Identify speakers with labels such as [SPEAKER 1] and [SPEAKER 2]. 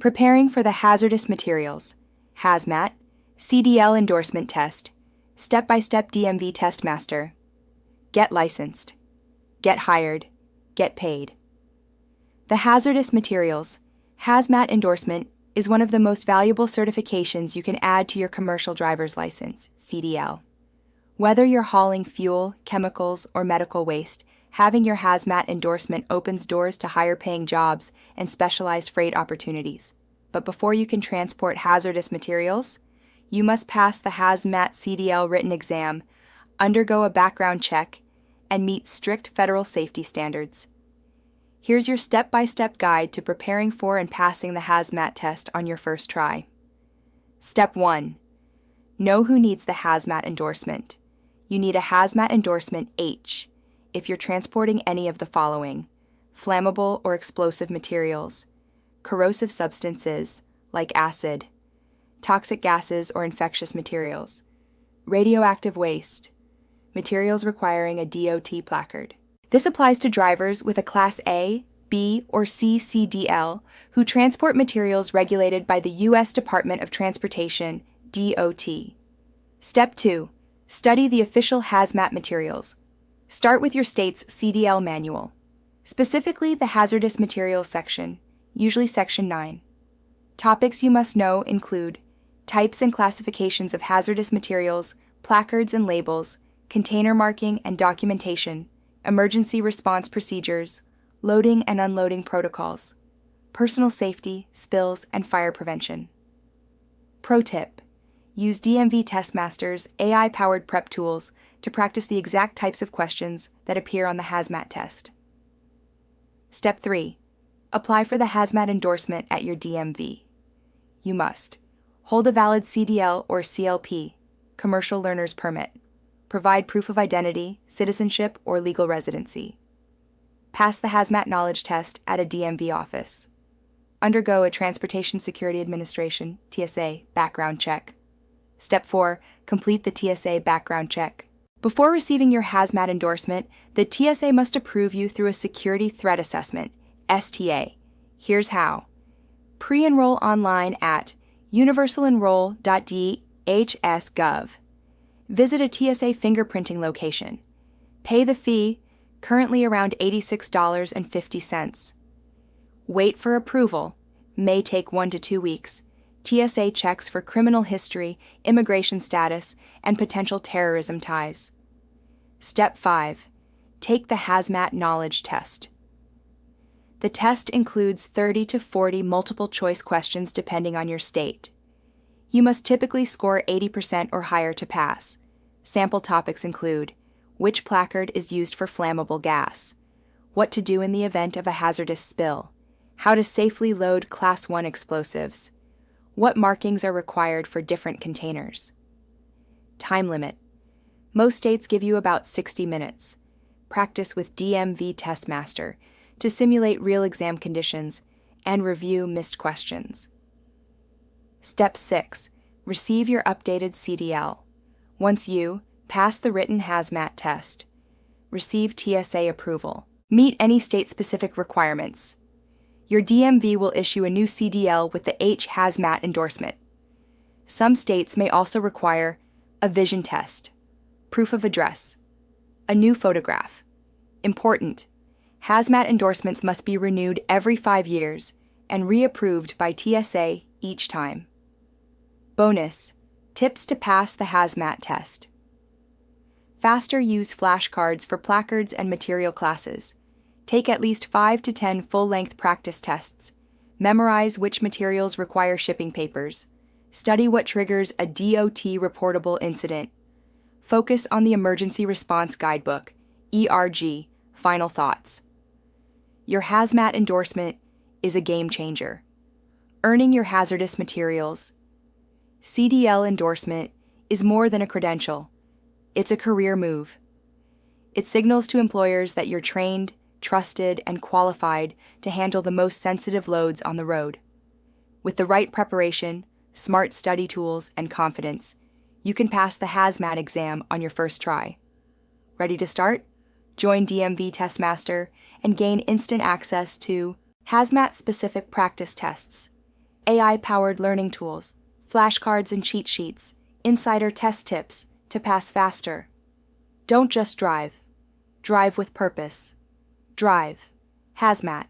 [SPEAKER 1] Preparing for the Hazardous Materials, Hazmat, CDL Endorsement Test, Step-by-Step DMV Test Master. Get licensed. Get hired. Get paid. The Hazardous Materials, Hazmat Endorsement is one of the most valuable certifications you can add to your commercial driver's license, CDL. Whether you're hauling fuel, chemicals, or medical waste, having your Hazmat endorsement opens doors to higher-paying jobs and specialized freight opportunities. But before you can transport hazardous materials, you must pass the Hazmat CDL written exam, undergo a background check, and meet strict federal safety standards. Here's your step-by-step guide to preparing for and passing the Hazmat test on your first try. Step 1. Know who needs the Hazmat endorsement. You need a Hazmat endorsement H if you're transporting any of the following: flammable or explosive materials, corrosive substances like acid, toxic gases or infectious materials, radioactive waste, materials requiring a DOT placard. This applies to drivers with a Class A, B, or C CDL who transport materials regulated by the U.S. Department of Transportation, DOT. Step 2. Study the official hazmat materials. Start with your state's CDL Manual, specifically the Hazardous Materials section, usually Section 9. Topics you must know include types and classifications of hazardous materials, placards and labels, container marking and documentation, emergency response procedures, loading and unloading protocols, personal safety, spills, and fire prevention. Pro tip: use DMV Test Master's AI-powered prep tools to practice the exact types of questions that appear on the Hazmat test. Step 3. Apply for the Hazmat endorsement at your DMV. You must hold a valid CDL or CLP, Commercial Learner's Permit. Provide proof of identity, citizenship, or legal residency. Pass the Hazmat Knowledge Test at a DMV office. Undergo a Transportation Security Administration, TSA, background check. Step 4. Complete the TSA background check. Before receiving your Hazmat endorsement, the TSA must approve you through a Security Threat Assessment, STA. Here's how. Pre-enroll online at universalenroll.dhs.gov. Visit a TSA fingerprinting location. Pay the fee, currently around $86.50. Wait for approval, may take 1 to 2 weeks. TSA checks for criminal history, immigration status, and potential terrorism ties. Step 5. Take the Hazmat Knowledge Test. The test includes 30 to 40 multiple-choice questions depending on your state. You must typically score 80% or higher to pass. Sample topics include: which placard is used for flammable gas, what to do in the event of a hazardous spill, how to safely load Class 1 explosives, what markings are required for different containers. Time limit. Most states give you about 60 minutes. Practice with DMV Test Master to simulate real exam conditions and review missed questions. Step 6. Receive your updated CDL. Once you pass the written Hazmat test, receive TSA approval, meet any state-specific requirements, your DMV will issue a new CDL with the H Hazmat endorsement. Some states may also require a vision test, proof of address, a new photograph. Important: Hazmat endorsements must be renewed every 5 years and reapproved by TSA each time. Bonus: tips to pass the Hazmat test. Faster use flashcards for placards and material classes. Take at least 5 to 10 full-length practice tests. Memorize which materials require shipping papers. Study what triggers a DOT reportable incident. Focus on the Emergency Response Guidebook, ERG, Final Thoughts. Your Hazmat endorsement is a game changer. Earning your hazardous materials. CDL endorsement is more than a credential. It's a career move. It signals to employers that you're trained, trusted, and qualified to handle the most sensitive loads on the road. With the right preparation, smart study tools, and confidence, you can pass the Hazmat exam on your first try. Ready to start? Join DMV Test Master and gain instant access to Hazmat-specific practice tests, AI-powered learning tools, flashcards and cheat sheets, insider test tips to pass faster. Don't just drive. Drive with purpose. Drive. Hazmat.